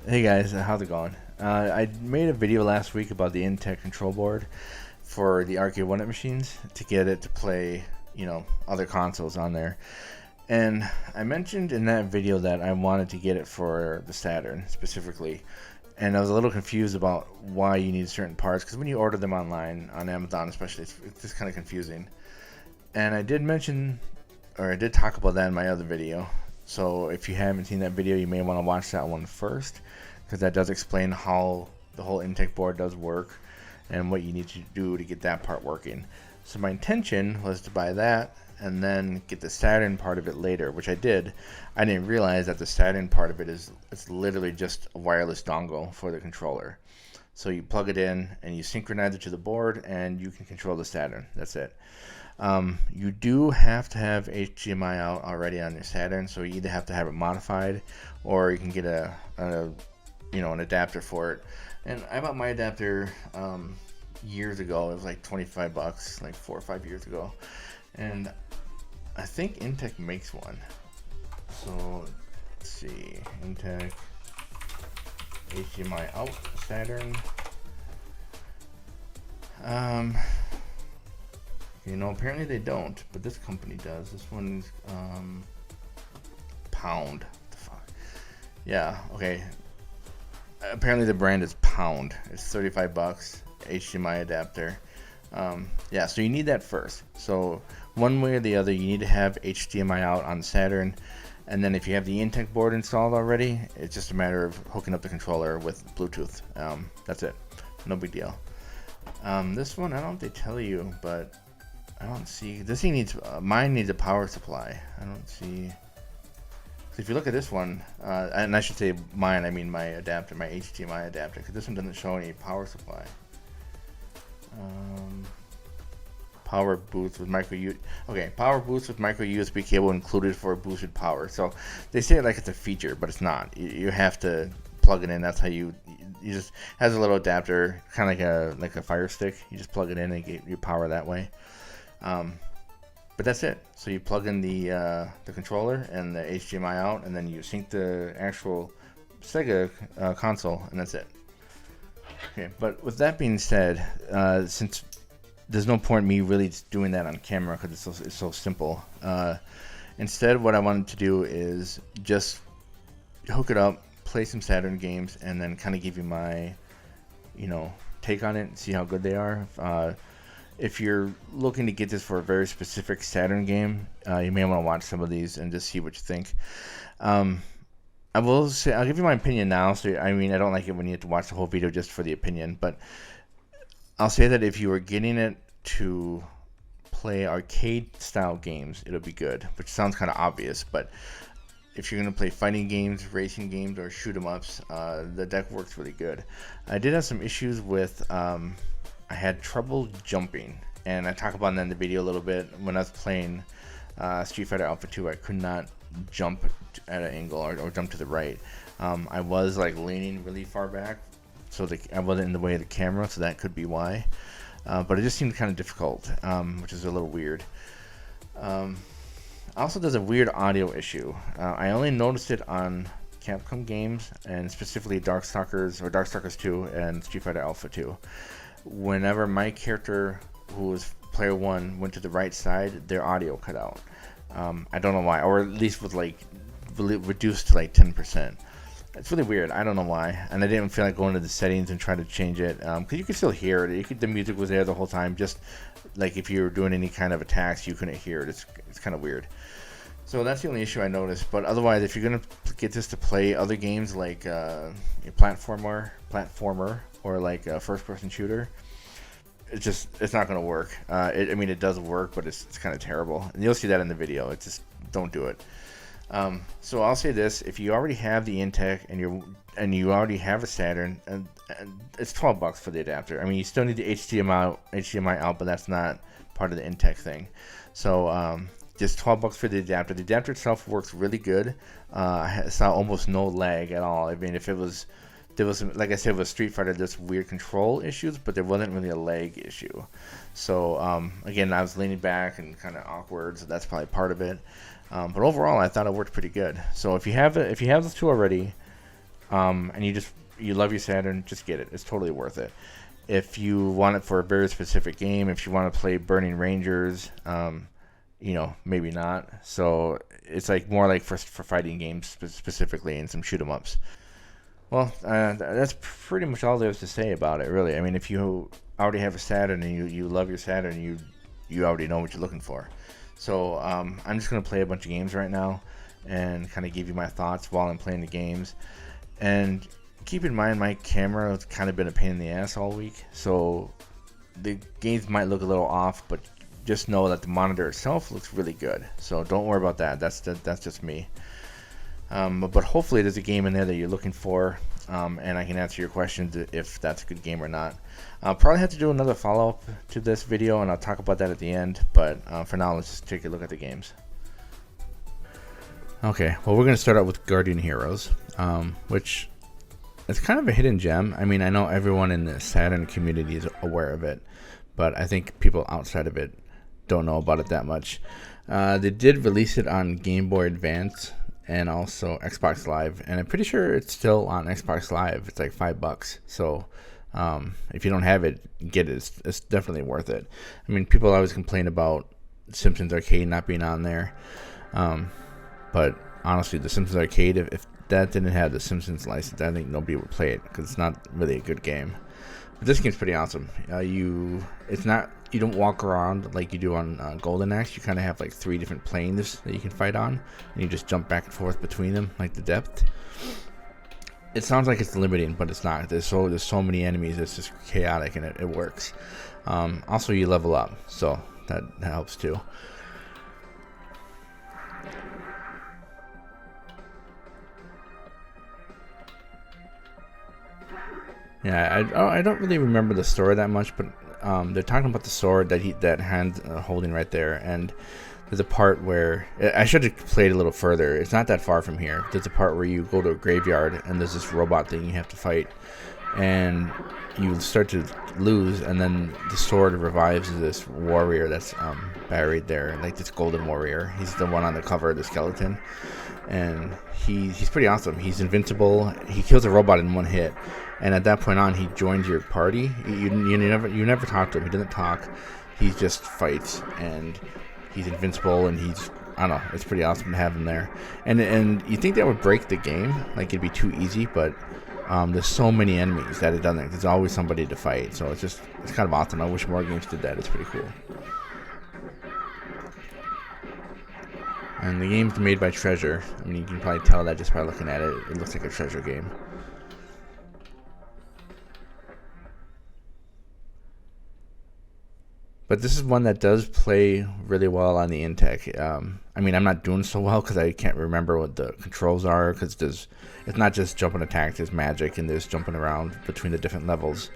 Hey guys, how's it going? I made a video last week about the Intec control board for the Arcade1up machines to get it to play, other consoles on there. And I mentioned in that video that I wanted to get it for the Saturn specifically. And I was a little confused about why you need certain parts, because when you order them online, on Amazon especially, it's just kind of confusing. And I did mention, or I did talk about that in my other video. So if you haven't seen that video, you may want to watch that one first, because that does explain how the whole Intec board does work and what you need to do to get that part working. So my intention was to buy that and then get the Saturn part of it later, which I did. I didn't realize that the Saturn part of it it's literally just a wireless dongle for the controller. So you plug it in and you synchronize it to the board and you can control the Saturn. That's it. You do have to have HDMI out already on your Saturn, so you either have to have it modified or you can get an adapter for it. And I bought my adapter years ago. It was like 25 bucks, like 4 or 5 years ago. And I think Intec makes one. So let's see, Intec HDMI out Saturn. Apparently they don't, but this company does. This one's Pound. What the fuck? Yeah, okay. Apparently the brand is Pound. It's 35 bucks, HDMI adapter. Yeah, so you need that first. So one way or the other, you need to have HDMI out on Saturn. And then if you have the Intec board installed already, it's just a matter of hooking up the controller with Bluetooth. That's it. No big deal. This one, I don't know if they tell you, but I don't see. This thing needs, mine needs a power supply. I don't see. So if you look at this one, and I should say mine, I mean my adapter, my HDMI adapter, because this one doesn't show any power supply. Power boost with micro power boost with micro USB cable included for boosted power. So they say it like it's a feature, but it's not. You have to plug it in. That's how you just has a little adapter, kind of like a Fire Stick. You just plug it in and get your power that way. But that's it. So you plug in the controller and the HDMI out, and then you sync the actual Sega console, and that's it. Okay, but with that being said, since there's no point in me really doing that on camera because it's so simple, instead what I wanted to do is just hook it up, play some Saturn games, and then kind of give you my, take on it and see how good they are. If you're looking to get this for a very specific Saturn game, you may want to watch some of these and just see what you think. I will say, I'll give you my opinion now. So I don't like it when you have to watch the whole video just for the opinion, but I'll say that if you are getting it to play arcade-style games, it'll be good, which sounds kind of obvious, but if you're going to play fighting games, racing games, or shoot-em-ups, the deck works really good. I did have some issues with, I had trouble jumping, and I talk about that in the video a little bit. When I was playing Street Fighter Alpha 2, I could not jump at an angle or jump to the right. I was leaning really far back, so I wasn't in the way of the camera, so that could be why. But it just seemed kind of difficult, which is a little weird. Also, there's a weird audio issue. I only noticed it on Capcom games, and specifically Darkstalkers 2 and Street Fighter Alpha 2. Whenever my character, who was player 1, went to the right side, their audio cut out. I don't know why, or at least was reduced to 10%. It's really weird. I don't know why, and I didn't feel like going to the settings and trying to change it, because you could still hear it. The music was there the whole time. Just like if you were doing any kind of attacks, you couldn't hear it. It's kind of weird. So that's the only issue I noticed. But otherwise, if you're gonna get this to play other games like a platformer, or like a first-person shooter, it's not gonna work. It does work, but it's kind of terrible, and you'll see that in the video. It's just, don't do it. So I'll say this: if you already have the Intec and you already have a Saturn, and it's 12 bucks for the adapter. You still need the HDMI out, but that's not part of the Intec thing. So just 12 bucks for the adapter. The adapter itself works really good. I saw almost no lag at all. If there was, like I said, with Street Fighter, there's weird control issues, but there wasn't really a lag issue. So again, I was leaning back and kind of awkward, so that's probably part of it. But overall, I thought it worked pretty good. So if you have those two already, and you love your Saturn, just get it. It's totally worth it. If you want it for a very specific game, if you want to play Burning Rangers, maybe not. So it's like more like for fighting games specifically and some shoot 'em ups. Well, that's pretty much all there is to say about it, really. I mean, if you already have a Saturn and you love your Saturn, you already know what you're looking for. So I'm just going to play a bunch of games right now and kind of give you my thoughts while I'm playing the games. And keep in mind, my camera has kind of been a pain in the ass all week. So the games might look a little off, but just know that the monitor itself looks really good. So don't worry about that. That's just me. But hopefully there's a game in there that you're looking for, and I can answer your questions if that's a good game or not. I'll probably have to do another follow-up to this video, and I'll talk about that at the end. But for now, let's just take a look at the games. Okay, well, we're going to start out with Guardian Heroes, which is kind of a hidden gem. I mean, I know everyone in the Saturn community is aware of it, but I think people outside of it don't know about it that much. They did release it on Game Boy Advance and also Xbox Live, and I'm pretty sure it's still on Xbox Live. It's like $5, so if you don't have it, get it. It's definitely worth it. I mean, people always complain about Simpsons Arcade not being on there, but honestly, the Simpsons Arcade, if that didn't have the Simpsons license, I think nobody would play it because it's not really a good game. But this game's pretty awesome. You don't walk around like you do on Golden Axe. You kind of have like 3 different planes that you can fight on, and you just jump back and forth between them, like the depth. It sounds like it's limiting, but it's not. There's so many enemies. It's just chaotic, and it works. Also, you level up, so that helps too. Yeah, I don't really remember the story that much, but they're talking about the sword that Han's holding right there, and there's a part where I should have played a little further. It's not that far from here. There's a part where you go to a graveyard and there's this robot thing you have to fight, and you start to lose, and then the sword revives this warrior that's buried there, like this golden warrior. He's the one on the cover of the skeleton, and he's pretty awesome. He's invincible. He kills a robot in one hit. And at that point on, he joins your party. You never talk to him. He doesn't talk. He just fights, and he's invincible. And I don't know. It's pretty awesome to have him there. And you think that would break the game, like it'd be too easy, but there's so many enemies that it doesn't. There's always somebody to fight. So it's kind of awesome. I wish more games did that. It's pretty cool. And the game's made by Treasure. I mean, you can probably tell that just by looking at it. It looks like a Treasure game. But this is one that does play really well on the Intec. I mean, I'm not doing so well because I can't remember what the controls are, because it's not just jump and attack, there's magic, and there's jumping around between the different levels.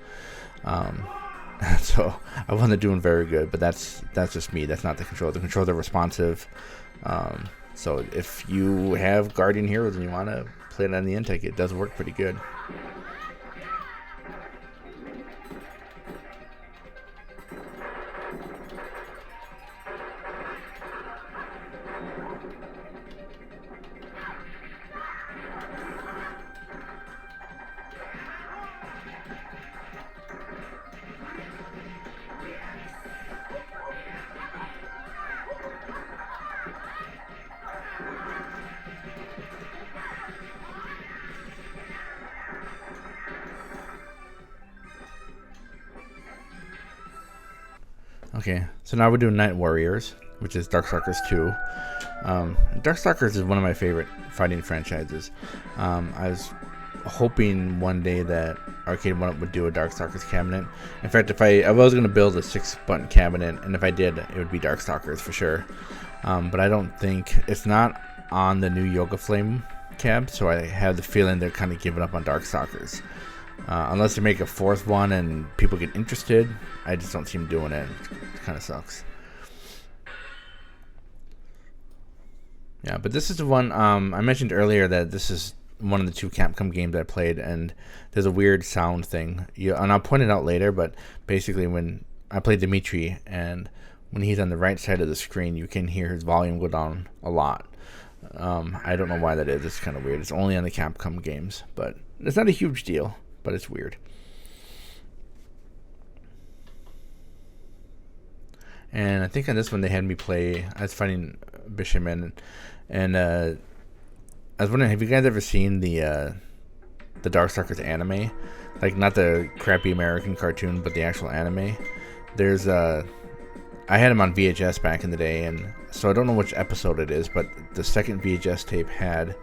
So I wasn't doing very good, but that's just me. That's not the control. The controls are responsive. So if you have Guardian Heroes and you want to play it on the Intec, it does work pretty good. Okay, so now we're doing Night Warriors, which is Darkstalkers 2. Darkstalkers is one of my favorite fighting franchises. I was hoping one day that Arcade1up would do a Darkstalkers cabinet. In fact, if I was going to build a 6-button cabinet, and if I did, it would be Darkstalkers for sure. But I don't think it's not on the new Yoga Flame cab, so I have the feeling they're kind of giving up on Darkstalkers. Unless they make a 4th one and people get interested, I just don't see them doing it. It kind of sucks. Yeah, but this is the one I mentioned earlier that this is one of the 2 Capcom games I played, and there's a weird sound thing. And I'll point it out later, but basically when I played Dimitri, and when he's on the right side of the screen, you can hear his volume go down a lot. I don't know why that is. It's kind of weird. It's only on the Capcom games, but it's not a huge deal, but it's weird. And I think on this one they had me play. I was fighting Bishamon, and I was wondering, have you guys ever seen the Darkstalkers anime? Like, not the crappy American cartoon, but the actual anime. There's I had him on VHS back in the day, and so I don't know which episode it is, but the second VHS tape had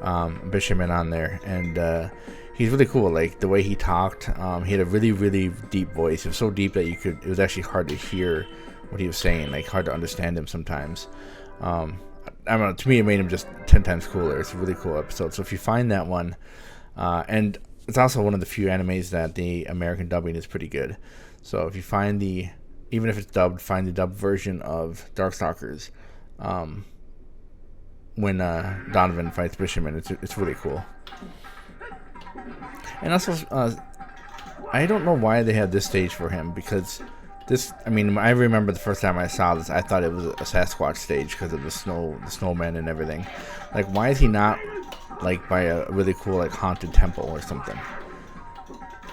Bishamon on there, and he's really cool. Like, the way he talked, he had a really, really deep voice. It was so deep that it was actually hard to hear what he was saying, like hard to understand him sometimes. I don't know, to me it made him just 10 times cooler. It's a really cool episode. So if you find that one, and it's also one of the few animes that the American dubbing is pretty good. So if you find even if it's dubbed, find the dubbed version of Darkstalkers when Donovan fights Bishamon. It's really cool. And also, I don't know why they had this stage for him, because I remember the first time I saw this, I thought it was a Sasquatch stage because of the snowmen and everything. Like, why is he not like by a really cool like haunted temple or something?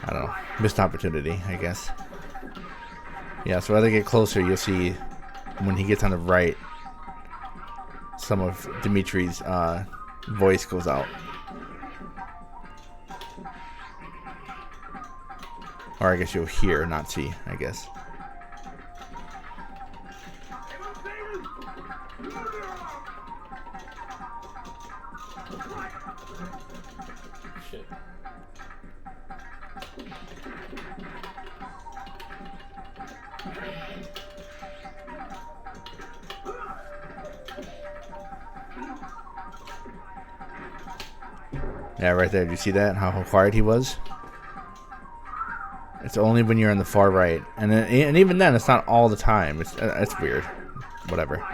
I don't know. Missed opportunity, I guess. Yeah, so as I get closer, you'll see when he gets on the right, some of Dimitri's voice goes out. Or I guess you'll hear, not see, I guess. Shit. Yeah, right there. Did you see that? How quiet he was? It's only when you're on the far right, and even then, it's not all the time. It's weird. Whatever.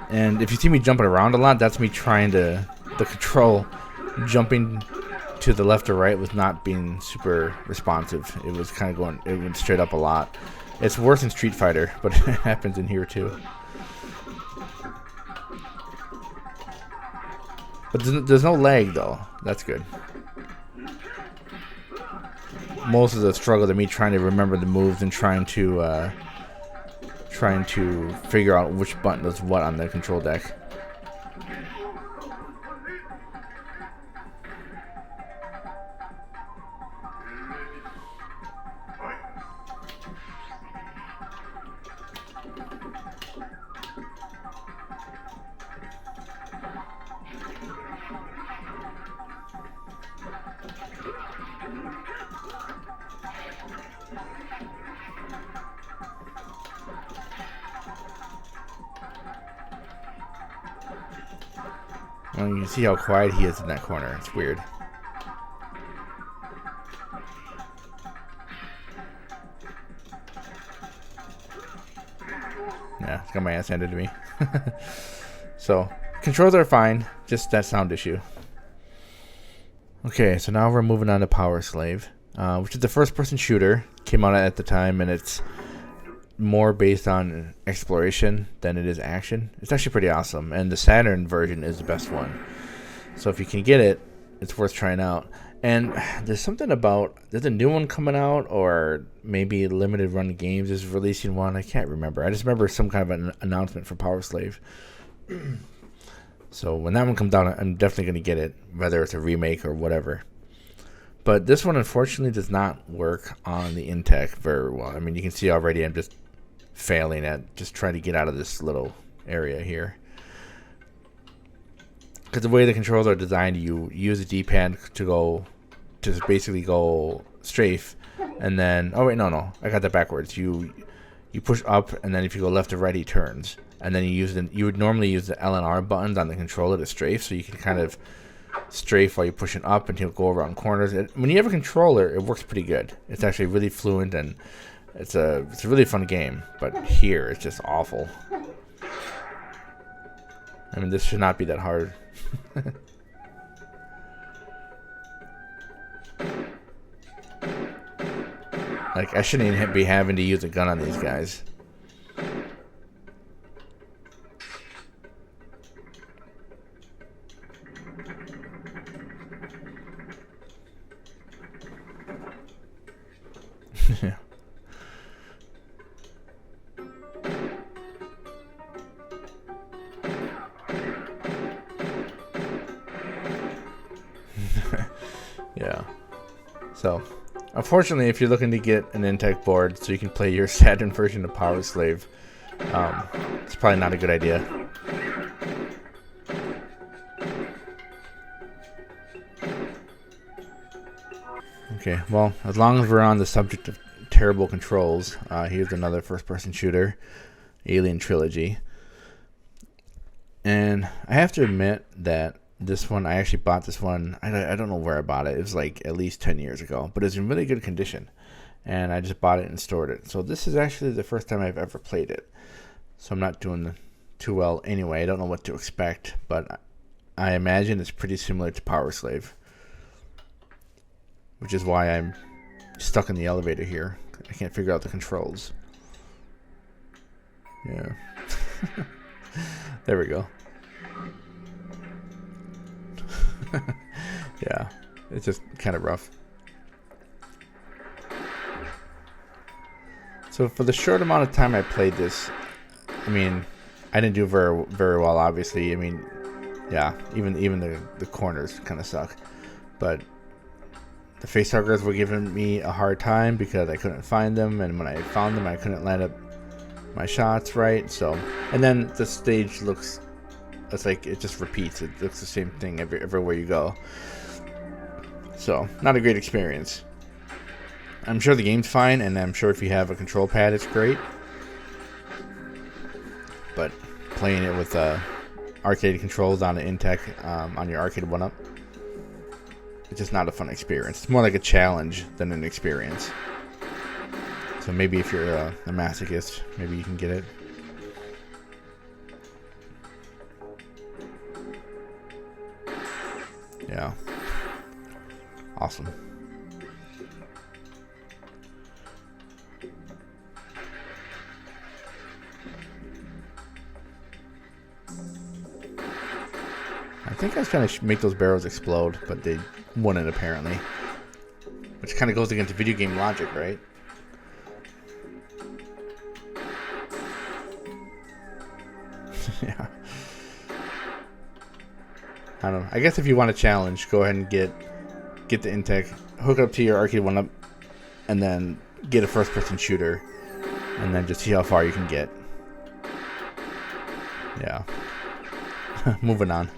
And if you see me jumping around a lot, that's me trying to... The control jumping to the left or right was not being super responsive. It was kind of going... It went straight up a lot. It's worse in Street Fighter, but it happens in here too. But there's no lag, though. That's good. Most of the struggle to me trying to remember the moves and trying to figure out which button does what on the control deck. Well, you can see how quiet he is in that corner. It's weird. Yeah, it's got my ass handed to me. So, controls are fine. Just that sound issue. Okay, so now we're moving on to Power Slave, which is the first-person shooter. Came out at the time, and it's more based on exploration than it is action. It's actually pretty awesome, and the Saturn version is the best one. So if you can get it, it's worth trying out. And there's something about, there's a new one coming out, or maybe Limited Run Games is releasing one. I can't remember. I just remember some kind of an announcement for Power Slave. So when that one comes out, I'm definitely going to get it, whether it's a remake or whatever. But this one, unfortunately, does not work on the Intec very well. I mean, you can see already I'm just failing at just trying to get out of this little area here. Because the way the controls are designed, you use the D-pad to basically go strafe, and then, oh wait, no, I got that backwards. You push up, and then if you go left or right, he turns. And then you would normally use the L and R buttons on the controller to strafe, so you can kind of strafe while you're pushing up, and he'll go around corners. When you have a controller, it works pretty good. It's actually really fluent, and it's a really fun game. But here, it's just awful. I mean, this should not be that hard. Like, I shouldn't even be having to use a gun on these guys. So, unfortunately, if you're looking to get an Intec board so you can play your Saturn version of Power Slave, it's probably not a good idea. Okay, well, as long as we're on the subject of terrible controls, here's another first-person shooter, Alien Trilogy. And I have to admit that this one, I actually bought this one, I don't know where I bought it. It was like at least 10 years ago, but it's in really good condition. And I just bought it and stored it. So this is actually the first time I've ever played it. So I'm not doing too well anyway. I don't know what to expect, but I imagine it's pretty similar to Power Slave, which is why I'm stuck in the elevator here. I can't figure out the controls. Yeah. There we go. Yeah, it's just kind of rough. So for the short amount of time I played this, I mean, I didn't do very well, obviously. I mean, yeah, even the corners kind of suck. But the facehuggers were giving me a hard time because I couldn't find them, and when I found them, I couldn't line up my shots right. So, and then the stage looks, it's like it just repeats. It looks the same thing everywhere you go. So, not a great experience. I'm sure the game's fine, and I'm sure if you have a control pad, it's great. But playing it with arcade controls on an Intec on your Arcade1up, it's just not a fun experience. It's more like a challenge than an experience. So maybe if you're a masochist, maybe you can get it. Yeah. Awesome. I think I was trying to make those barrels explode, but they wouldn't apparently. Which kind of goes against video game logic, right? Yeah. I don't know. I guess if you want a challenge, go ahead and get the Intec, hook it up to your Arcade1up, and then get a first-person shooter, and then just see how far you can get. Yeah. Moving on.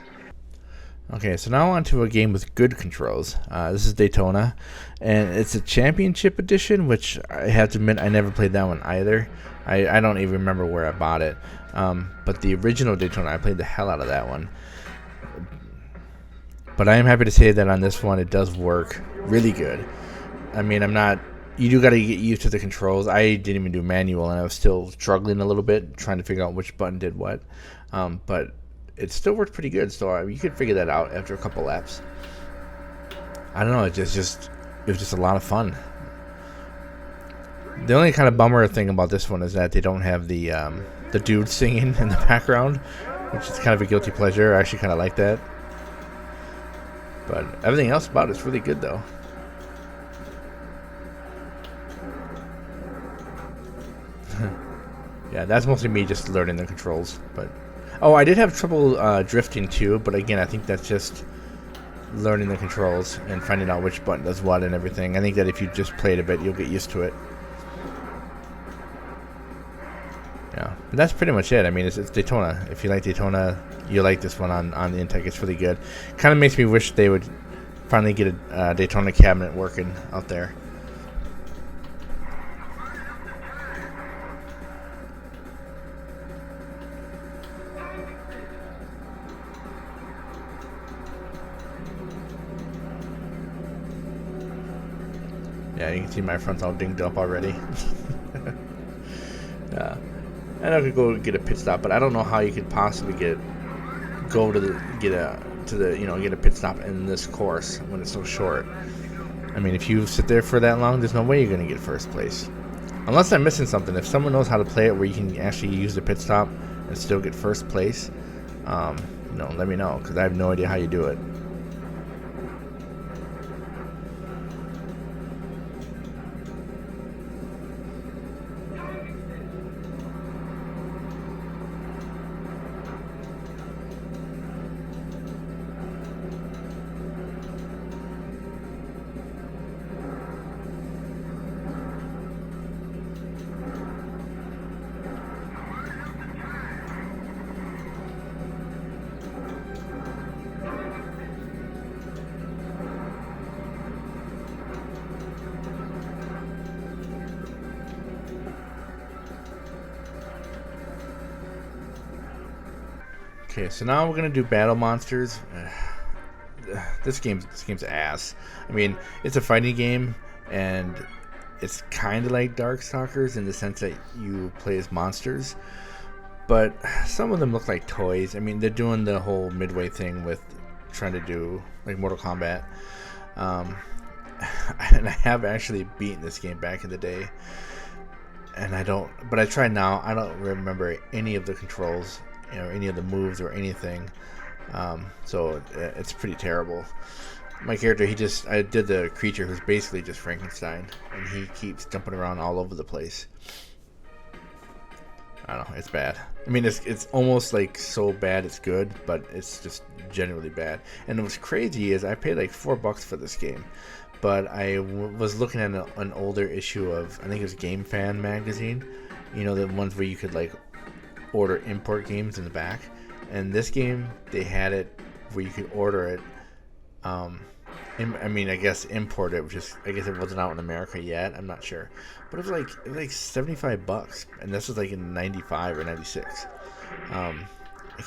Okay, so now on to a game with good controls. This is Daytona, and it's a championship edition, which I have to admit I never played that one either. I don't even remember where I bought it. But the original Daytona, I played the hell out of that one. But I am happy to say that on this one, it does work really good. I mean, you do got to get used to the controls. I didn't even do manual, and I was still struggling a little bit, trying to figure out which button did what. But it still worked pretty good, so you could figure that out after a couple laps. I don't know, it was just a lot of fun. The only kind of bummer thing about this one is that they don't have the dude singing in the background, which is kind of a guilty pleasure. I actually kind of like that. But everything else about it's really good, though. Yeah, that's mostly me just learning the controls. But I did have trouble drifting too. But again, I think that's just learning the controls and finding out which button does what and everything. I think that if you just play it a bit, you'll get used to it. Yeah, but that's pretty much it. I mean, it's Daytona. If you like Daytona, you like this one on the Intec. It's really good. Kind of makes me wish they would finally get a Daytona cabinet working out there. Yeah, you can see my front's all dinged up already. Yeah. And I could go get a pit stop, but I don't know how you could possibly get a pit stop in this course when it's so short. I mean, if you sit there for that long, there's no way you're gonna get first place, unless I'm missing something. If someone knows how to play it where you can actually use the pit stop and still get first place, let me know, because I have no idea how you do it. Okay, so now we're gonna do Battle Monsters. This game's ass. I mean, it's a fighting game, and it's kind of like Darkstalkers in the sense that you play as monsters, but some of them look like toys. I mean, they're doing the whole midway thing with trying to do like Mortal Kombat. And I have actually beaten this game back in the day, and but I tried now. I don't remember any of the controls, any of the moves or anything. So it's pretty terrible. My character, I did the creature who's basically just Frankenstein, and he keeps jumping around all over the place. I don't know, it's bad. I mean, it's almost like so bad it's good, but it's just generally bad. And what's crazy is I paid like $4 for this game, but I was looking at an older issue of, I think it was Game Fan magazine, the ones where you could like order import games in the back. And this game, they had it where you could order it. I guess import it, I guess it wasn't out in America yet. I'm not sure, but it was like $75, and this was like in '95 or '96. I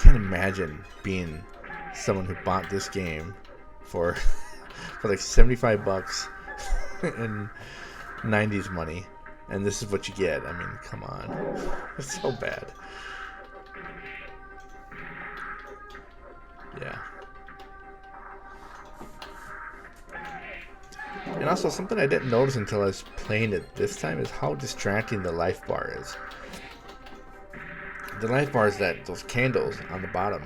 can't imagine being someone who bought this game for like $75 in '90s money, and this is what you get. I mean, come on, it's so bad. Yeah. And also, something I didn't notice until I was playing it this time is how distracting the life bar is. The life bar is those candles on the bottom,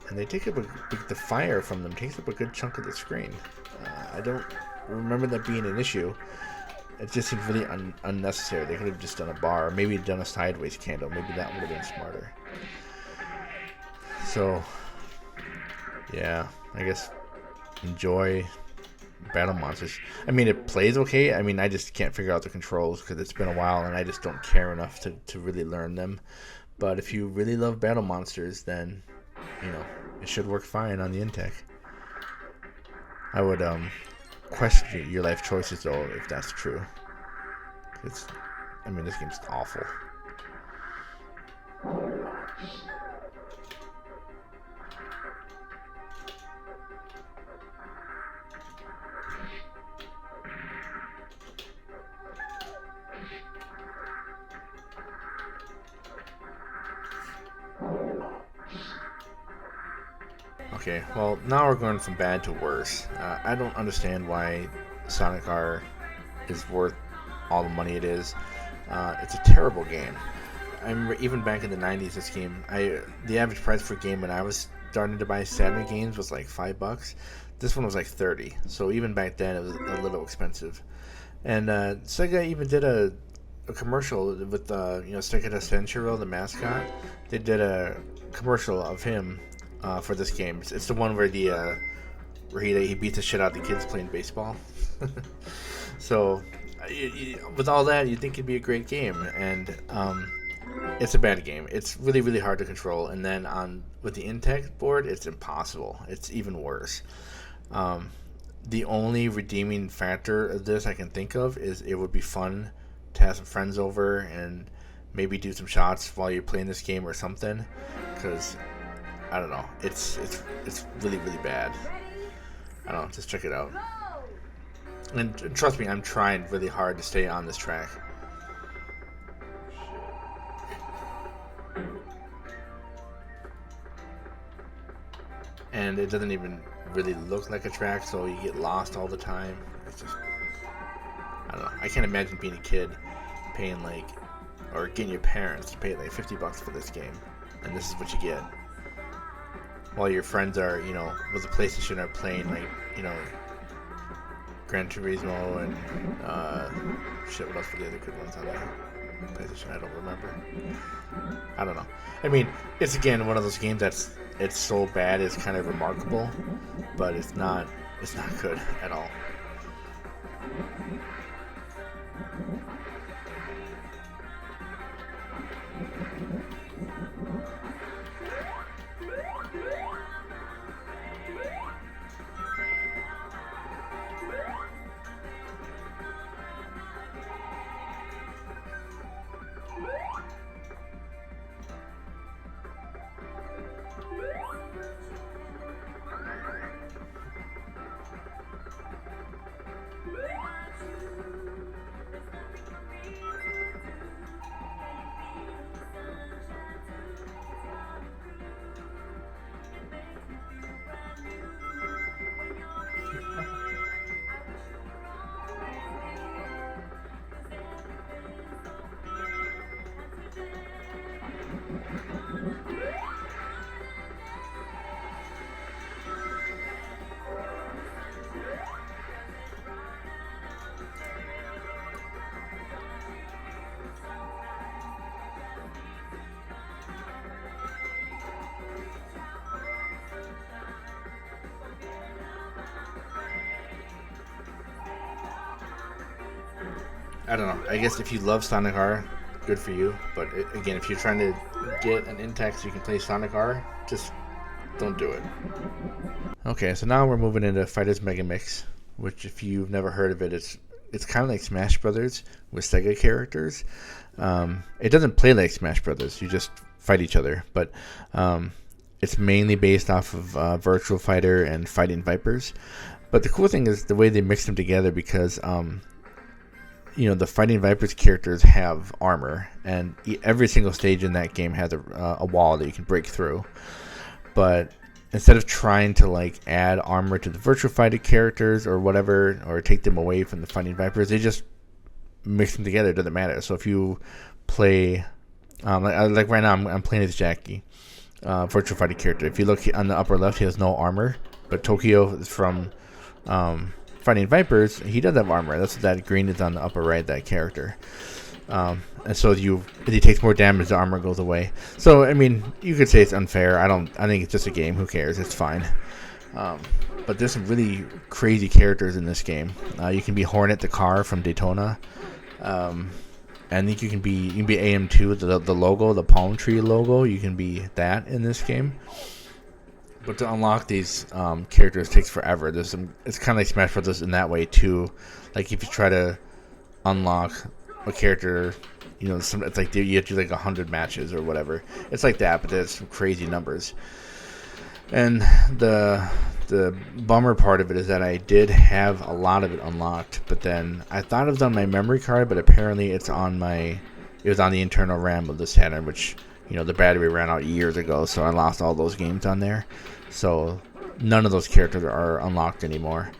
and they take up the fire from them takes up a good chunk of the screen. I don't remember that being an issue. It just seems really unnecessary. They could have just done a bar, or maybe done a sideways candle. Maybe that would have been smarter. So, yeah, I guess enjoy Battle Monsters. I mean, it plays okay. I mean, I just can't figure out the controls because it's been a while and I just don't care enough to really learn them. But if you really love Battle Monsters, then, it should work fine on the Intec. I would question your life choices, though, if that's true. This game's awful. Okay, well, now we're going from bad to worse. I don't understand why Sonic R is worth all the money it is. It's a terrible game. I remember even back in the 90s, this game, the average price for a game when I was starting to buy Saturn games was like $5. This one was like $30. So even back then, it was a little expensive. And Sega even did a commercial with Sega Centuro, the mascot. They did a commercial of him for this game. It's the one where he beats the shit out of the kids playing baseball. So with all that, you'd think it'd be a great game, and it's a bad game. It's really, really hard to control, and then with the Intec board, it's impossible. It's even worse. The only redeeming factor of this I can think of is it would be fun to have some friends over and maybe do some shots while you're playing this game or something, because I don't know, it's really, really bad. I don't know, just check it out. And trust me, I'm trying really hard to stay on this track. And it doesn't even really look like a track, so you get lost all the time. It's just, I don't know. I can't imagine being a kid paying or getting your parents to pay like $50 for this game, and this is what you get. While your friends are, with a PlayStation are playing Gran Turismo and what else were the other good ones on there? PlayStation, I don't remember. I don't know. I mean, it's again one of those games it's so bad it's kind of remarkable, but it's not good at all. I don't know. I guess if you love Sonic R, good for you. But again, if you're trying to get an Intec so you can play Sonic R, just don't do it. Okay, so now we're moving into Fighters Mega Mix, which if you've never heard of it, it's kind of like Smash Brothers with Sega characters. It doesn't play like Smash Brothers. You just fight each other, but it's mainly based off of Virtual Fighter and Fighting Vipers. But the cool thing is the way they mix them together, because the Fighting Vipers characters have armor, and every single stage in that game has a wall that you can break through. But instead of trying to like add armor to the Virtual Fighter characters or whatever, or take them away from the Fighting Vipers, they just mix them together. It doesn't matter. So if you play, like right now, I'm playing as Jackie, Virtual Fighter character. If you look on the upper left, he has no armor, but Tokyo is from Fighting Vipers. He does have armor. That's what that green is on the upper right. That character. And so if he takes more damage, the armor goes away. So I mean, you could say it's unfair. I think it's just a game. Who cares? It's fine. But there's some really crazy characters in this game. You can be Hornet the car from Daytona. I think you can be AM2, the logo, the palm tree logo. You can be that in this game. But to unlock these characters takes forever. It's kind of like Smash Bros. In that way too. Like if you try to unlock a character, it's like you have to do like 100 matches or whatever. It's like that, but there's some crazy numbers. And the bummer part of it is that I did have a lot of it unlocked, but then I thought it was on my memory card, but apparently it was on the internal RAM of the Saturn, which the battery ran out years ago, so I lost all those games on there. So none of those characters are unlocked anymore.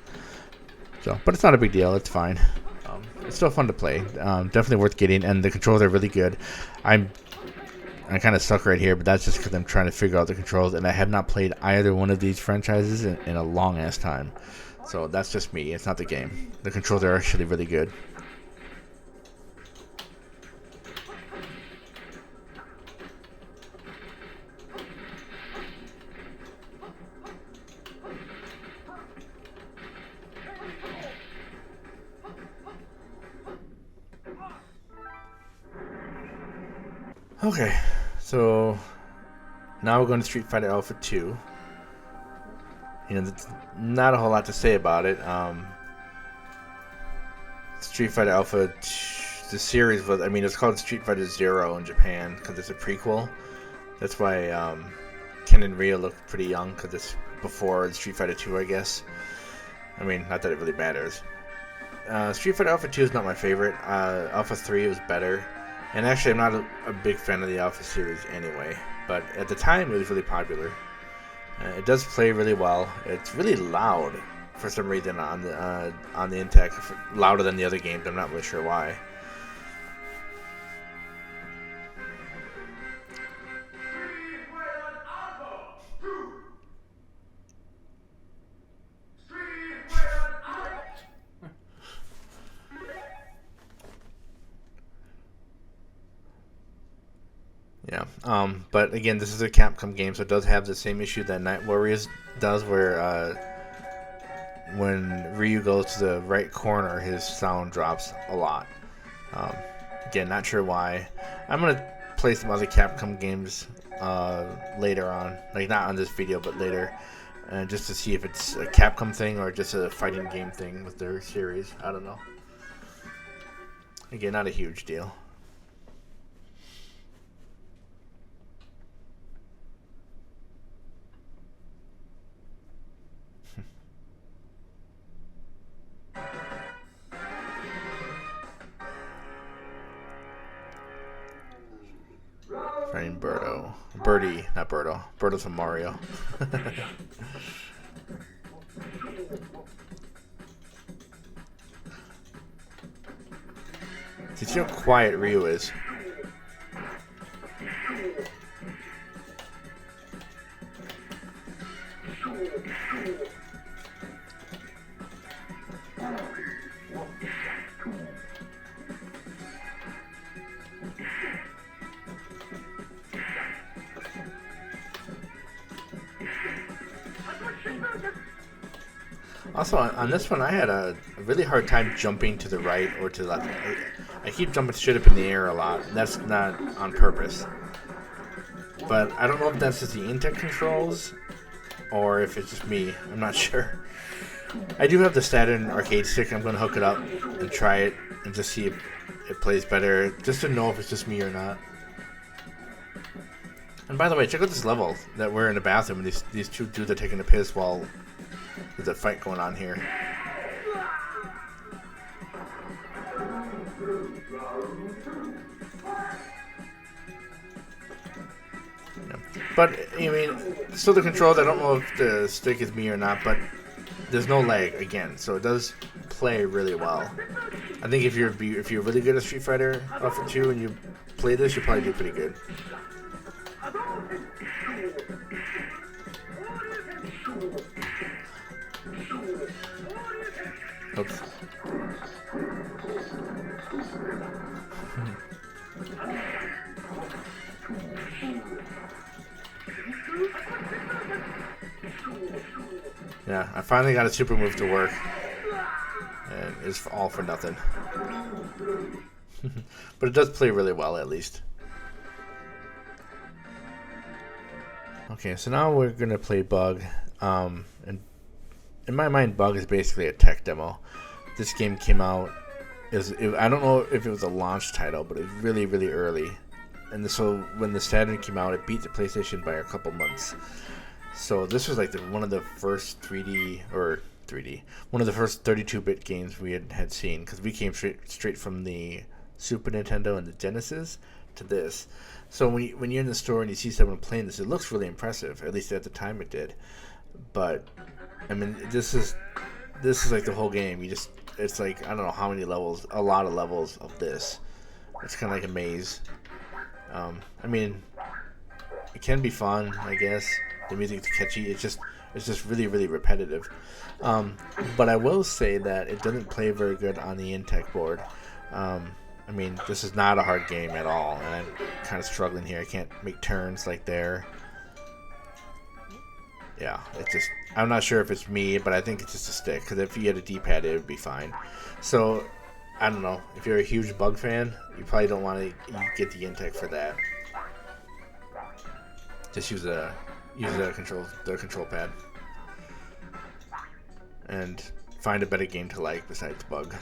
So, but it's not a big deal. It's fine. It's still fun to play. Definitely worth getting, and the controls are really good. I kind of suck right here, but that's just because I'm trying to figure out the controls, and I have not played either one of these franchises in a long ass time. So that's just me. It's not the game. The controls are actually really good. Okay, so now we're going to Street Fighter Alpha 2. There's not a whole lot to say about it. Street Fighter Alpha, the series was, it's called Street Fighter Zero in Japan because it's a prequel. That's why Ken and Ryu look pretty young, because it's before Street Fighter 2, I guess. Not that it really matters. Street Fighter Alpha 2 is not my favorite. Alpha 3 was better. And actually, I'm not a big fan of the Alpha series anyway. But at the time, it was really popular. It does play really well. It's really loud for some reason on the Intec, louder than the other games. I'm not really sure why. Yeah, but again, this is a Capcom game, so it does have the same issue that Night Warriors does, where when Ryu goes to the right corner, his sound drops a lot. Again, not sure why. I'm going to play some other Capcom games later on, like not on this video, but later, just to see if it's a Capcom thing or just a fighting game thing with their series. I don't know. Again, not a huge deal. Fighting Birdo. Birdie, not Birdo. Birdo's from Mario. Did you know how quiet Ryu is? Also, on this one, I had a really hard time jumping to the right or to the left. I keep jumping straight up in the air a lot. That's not on purpose. But I don't know if that's just the Intec controls or if it's just me. I'm not sure. I do have the Saturn arcade stick. I'm going to hook it up and try it and just see if it plays better, just to know if it's just me or not. And by the way, check out this level that we're in the bathroom and these two dudes are taking a piss while there's a fight going on here. Yeah. But, I mean, so the controls, I don't know if the stick is me or not, but there's no lag, again, so it does play really well. I think if you're really good at Street Fighter Alpha 2 and you play this, you'll probably do pretty good. Oops. Yeah, I finally got a super move to work. And it's all for nothing. But it does play really well, at least. Okay, so now we're going to play Bug. And in my mind, Bug is basically a tech demo. This game came out, I don't know if it was a launch title, but it was really, really early. And so when the Saturn came out, it beat the PlayStation by a couple months. So this was like one of the first 3D, one of the first 32-bit games we had seen, because we came straight from the Super Nintendo and the Genesis to this. So when you're in the store and you see someone playing this, it looks really impressive. At least at the time it did. But I mean, this is like the whole game. It's like, I don't know how many levels, a lot of levels of this. It's kind of like a maze. I mean, it can be fun, I guess. The music's catchy. It's just really, really repetitive. But I will say that it doesn't play very good on the Intec board. I mean, this is not a hard game at all, and I'm kind of struggling here. I can't make turns like there. Yeah, I'm not sure if it's me, but I think it's just a stick, because if you had a D-pad, it would be fine. So, I don't know. If you're a huge Bug fan, you probably don't want to get the Intec for that. Just use the control pad. And find a better game to like besides Bug.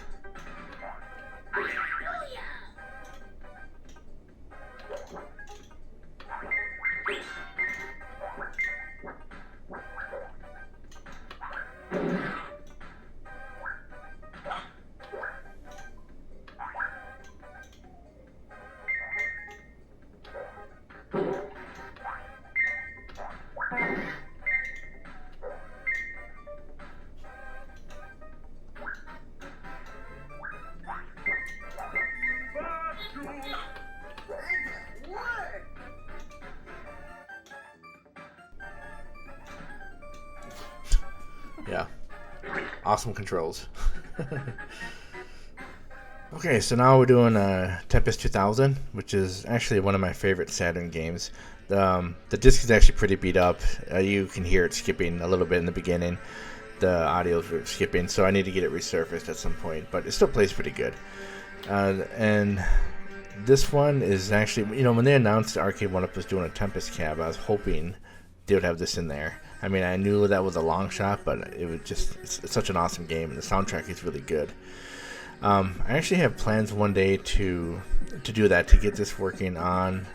Yeah. Awesome controls. Okay, so now we're doing Tempest 2000, which is actually one of my favorite Saturn games. The disc is actually pretty beat up. You can hear it skipping a little bit in the beginning. The audio is skipping, so I need to get it resurfaced at some point, but it still plays pretty good. And this one is actually, when they announced Arcade1up was doing a Tempest cab, I was hoping they would have this in there. I mean, I knew that was a long shot, but it was it's such an awesome game, and the soundtrack is really good. I actually have plans one day to do that, to get this working on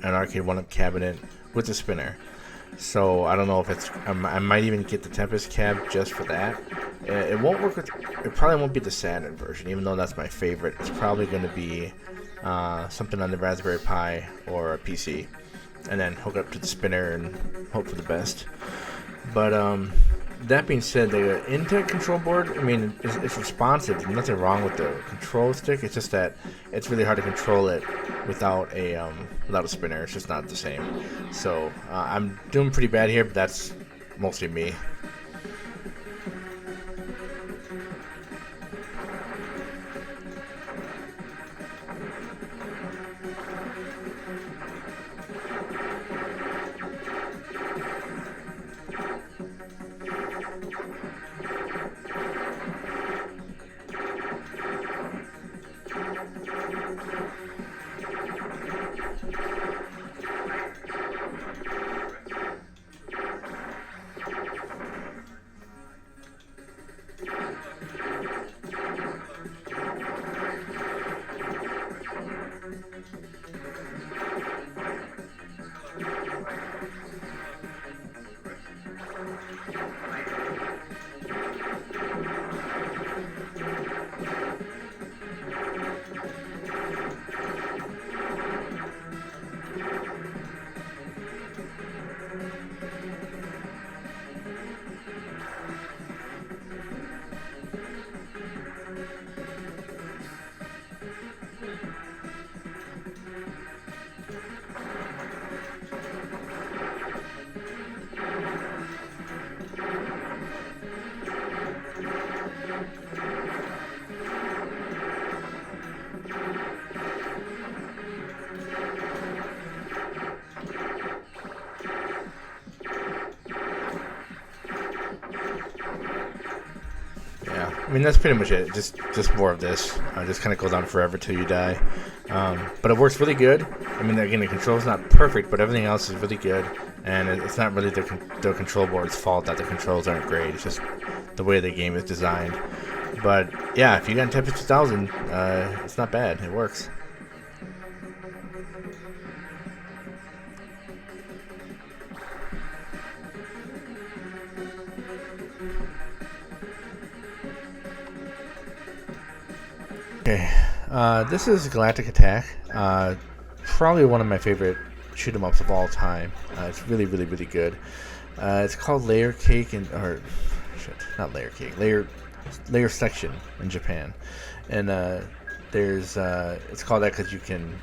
an Arcade1up cabinet with a spinner. So I don't know if it's, I might even get the Tempest cab just for that. It won't work with, it probably won't be the Saturn version, even though that's my favorite. It's probably going to be something on the Raspberry Pi or a PC, and then hook up to the spinner and hope for the best. But that being said, the Intec control board, I mean, it's responsive. There's nothing wrong with the control stick. It's just that it's really hard to control it without a spinner. It's just not the same. So I'm doing pretty bad here, but that's mostly me. I mean, that's pretty much it. Just more of this. Just kind of goes on forever till you die. But it works really good. I mean, again, the control's not perfect, but everything else is really good. And it's not really the control board's fault that the controls aren't great. It's just the way the game is designed. But yeah, if you got Intec 2000, it's not bad. It works. Okay, this is Galactic Attack. Probably one of my favorite shoot 'em ups of all time. It's really, really, really good. It's called Layer Cake not Layer Cake, Layer Section in Japan, and it's called that because you can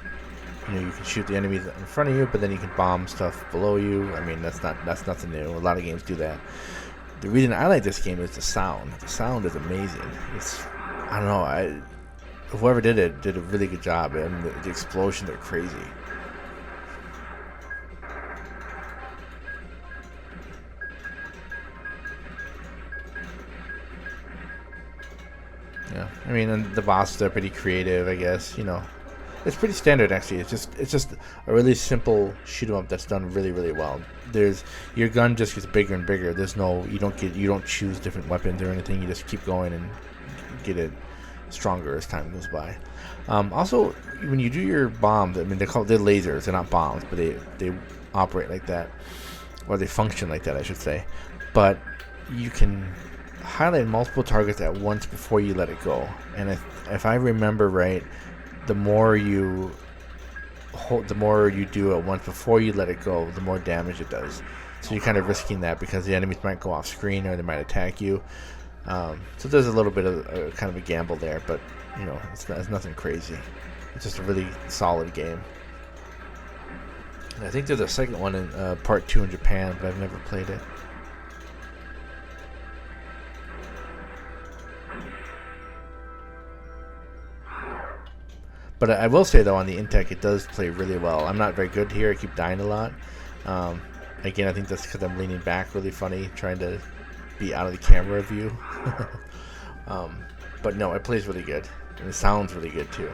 shoot the enemies in front of you, but then you can bomb stuff below you. I mean, that's nothing new. A lot of games do that. The reason I like this game is the sound. The sound is amazing. I don't know. Whoever did it did a really good job, and the explosions are crazy. Yeah, I mean, and the bosses are pretty creative, I guess. It's pretty standard actually. It's just a really simple shoot 'em up that's done really, really well. Your gun just gets bigger and bigger. You don't choose different weapons or anything. You just keep going and get it stronger as time goes by. Also, when you do your bombs, I mean, they're lasers. They're not bombs, but they operate like that, or they function like that, I should say. But you can highlight multiple targets at once before you let it go. And if I remember right, the more you do it once before you let it go, the more damage it does. So you're kind of risking that because the enemies might go off screen or they might attack you. So there's a little bit of kind of a gamble there, but it's nothing crazy. It's just a really solid game. And I think there's a second one in part 2 in Japan, but I've never played it. But I will say though, on the Intec, it does play really well. I'm not very good here. I keep dying a lot. Again, I think that's because I'm leaning back really funny, trying to be out of the camera view. But no, it plays really good, and it sounds really good too.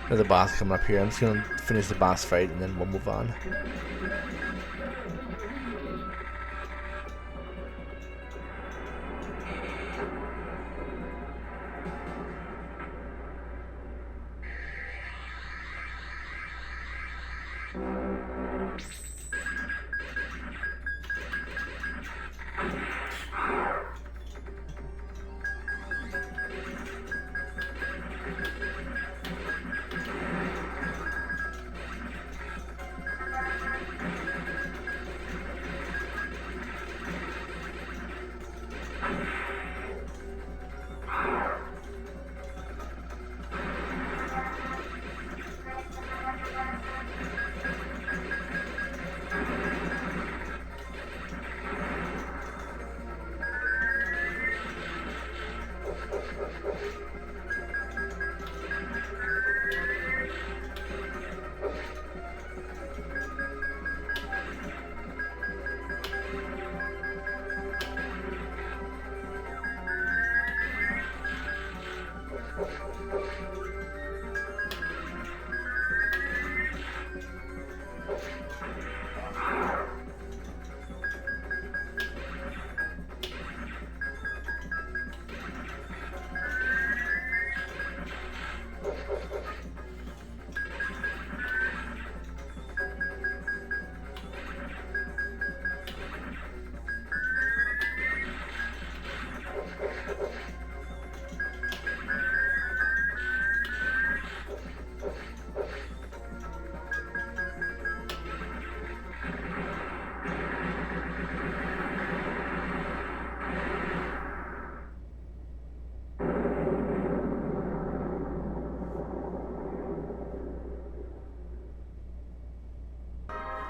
There's a boss coming up here. I'm just gonna finish the boss fight and then we'll move on.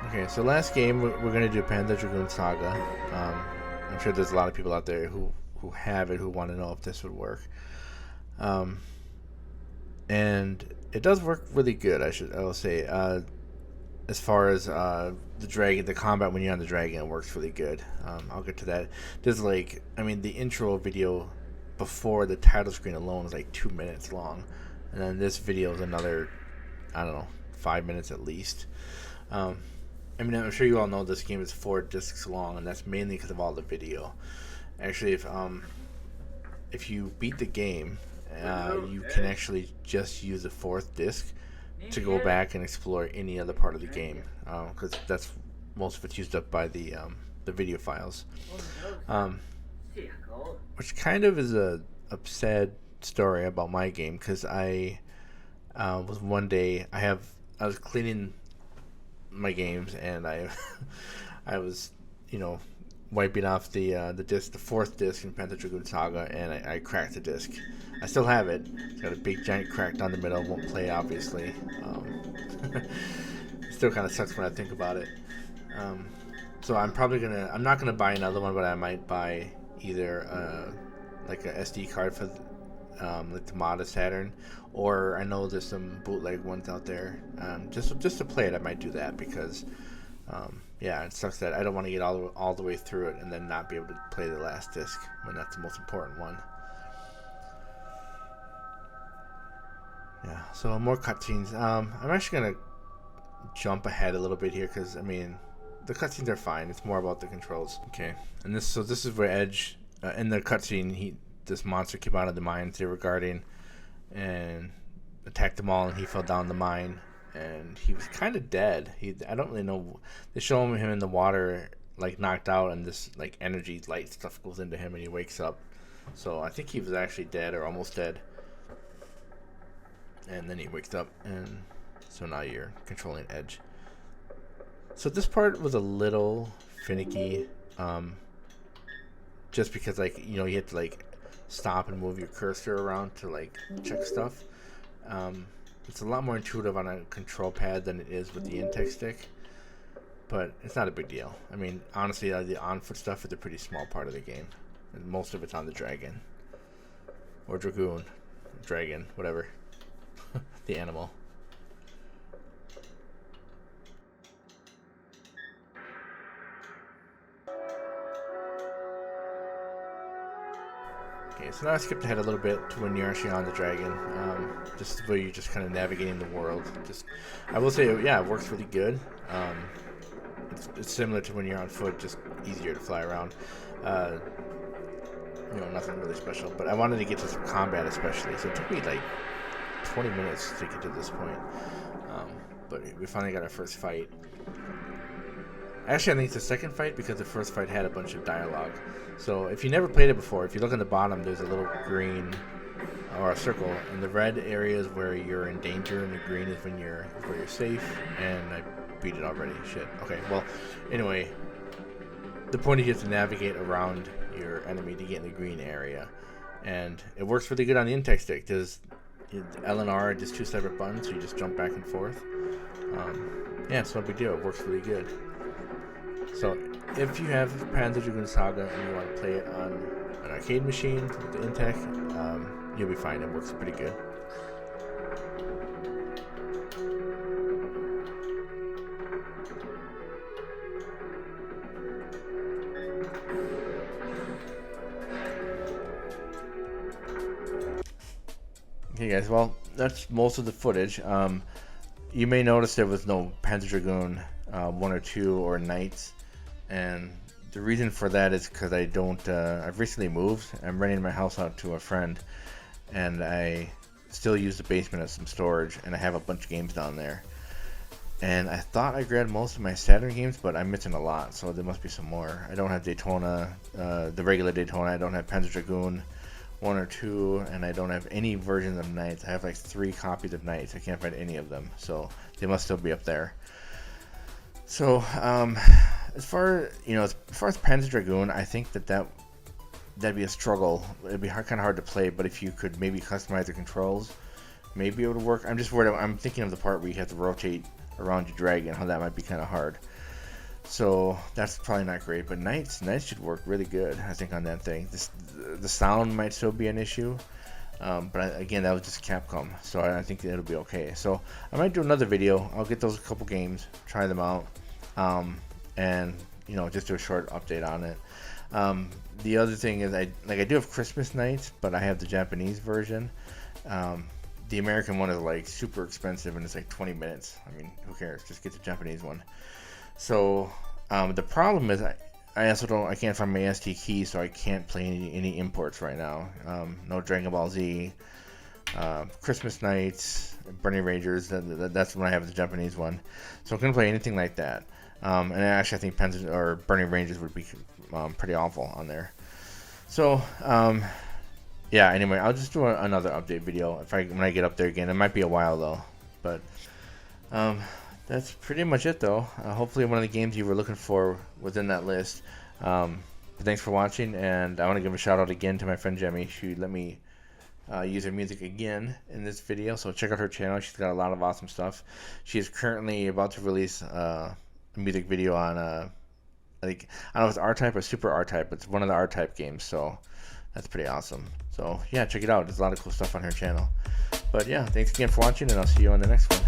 Okay, so last game we're gonna do Panzer Dragoon Saga. I'm sure there's a lot of people out there who have it who want to know if this would work. And it does work really good. I will say. As far as the combat when you're on the dragon, it works really good. I'll get to that. There's the intro video before the title screen alone is like 2 minutes long, and then this video is another, I don't know, 5 minutes at least. I'm sure you all know this game is 4 discs long, and that's mainly because of all the video. Actually, if you beat the game, you can actually just use the 4th disc to go back and explore any other part of the game, because that's most of it's used up by the video files, which kind of is a sad story about my game, because I was one day I was cleaning my games, and I was wiping off the disc, the 4th disc in Panzer Dragoon Saga, and I cracked the disc. I still have it. It's got a big giant crack down the middle. Won't play, obviously. It still kind of sucks when I think about it. So I'm not gonna buy another one, but I might buy either like a SD card for like the Bluetooth Saturn, or I know there's some bootleg ones out there. Just to play it, I might do that, because it sucks that I don't want to get all the way through it and then not be able to play the last disc when that's the most important one. Yeah, so more cutscenes. I'm actually gonna jump ahead a little bit here, because the cutscenes are fine. It's more about the controls. Okay, and this is where Edge in the cutscene, this monster came out of the mines they were guarding and attacked them all, and he fell down the mine, and he was kind of dead. I don't really know. They show him in the water, like knocked out, and this like energy light stuff goes into him, and he wakes up. So I think he was actually dead or almost dead. And then he wakes up, and so now you're controlling Edge. So this part was a little finicky, just because you had to stop and move your cursor around to check stuff. It's a lot more intuitive on a control pad than it is with the Intec stick, but it's not a big deal. Honestly, the on-foot stuff is a pretty small part of the game, and most of it's on the dragon or dragoon, dragon, whatever. The animal. Okay, so now I skipped ahead a little bit to when you're actually on the dragon, just where you're just kind of navigating the world. I will say, it works really good. It's similar to when you're on foot, just easier to fly around. Nothing really special, but I wanted to get to some combat especially, so it took me 20 minutes to get to this point, but we finally got our first fight. Actually, I think it's the second fight, because the first fight had a bunch of dialogue. So if you never played it before, if you look on the bottom, there's a little green or a circle, and the red area is where you're in danger, and the green is where you're safe. And I beat it already. Shit. Okay. Well, anyway, the point is you have to navigate around your enemy to get in the green area, and it works really good on the Intec stick. There's L and R are just 2 separate buttons, so you just jump back and forth. It's no big deal. It works really good. So if you have Panzer Dragoon Saga and you want to play it on an arcade machine with the Intec, you'll be fine. It works pretty good. Okay guys, well, that's most of the footage. You may notice there was no Panzer Dragoon 1 or 2 or Knights, and the reason for that is because I've recently moved. I'm renting my house out to a friend, and I still use the basement as some storage, and I have a bunch of games down there. And I thought I grabbed most of my Saturn games, but I'm missing a lot, so there must be some more. I don't have Daytona, the regular Daytona. I don't have Panzer Dragoon 1 or 2, and I don't have any versions of Knights. I have 3 copies of Knights. I can't find any of them, so they must still be up there. So as far as Panzer Dragoon, I think that'd be a struggle. It'd be kind of hard to play, but if you could maybe customize the controls, maybe it would work. I'm just worried. I'm thinking of the part where you have to rotate around your dragon, how that might be kind of hard. So that's probably not great, but nights should work really good, I think, on that thing. The sound might still be an issue, but again, that was just Capcom, so I think it'll be okay. So I might do another video. I'll get those a couple games, try them out, and you know, just do a short update on it. The other thing is, I do have Christmas Nights, but I have the Japanese version. The American one is like super expensive, and it's like 20 minutes. I mean, who cares? Just get the Japanese one. So the problem is, I can't find my SD key, so I can't play any imports right now. No Dragon Ball Z, Christmas Nights, Burning Rangers. That's when I have the Japanese one. So I couldn't play anything like that. And actually, I think Burning Rangers would be pretty awful on there. So yeah. Anyway, I'll just do another update video when I get up there again. It might be a while though, but that's pretty much it though. Hopefully, one of the games you were looking for was in that list. Thanks for watching, and I want to give a shout out again to my friend Jemy. She let me use her music again in this video, so check out her channel. She's got a lot of awesome stuff. She is currently about to release a music video on I don't know if it's R-Type or Super R-Type, but it's one of the R-Type games, so that's pretty awesome. So yeah, check it out. There's a lot of cool stuff on her channel. But yeah, thanks again for watching, and I'll see you on the next one.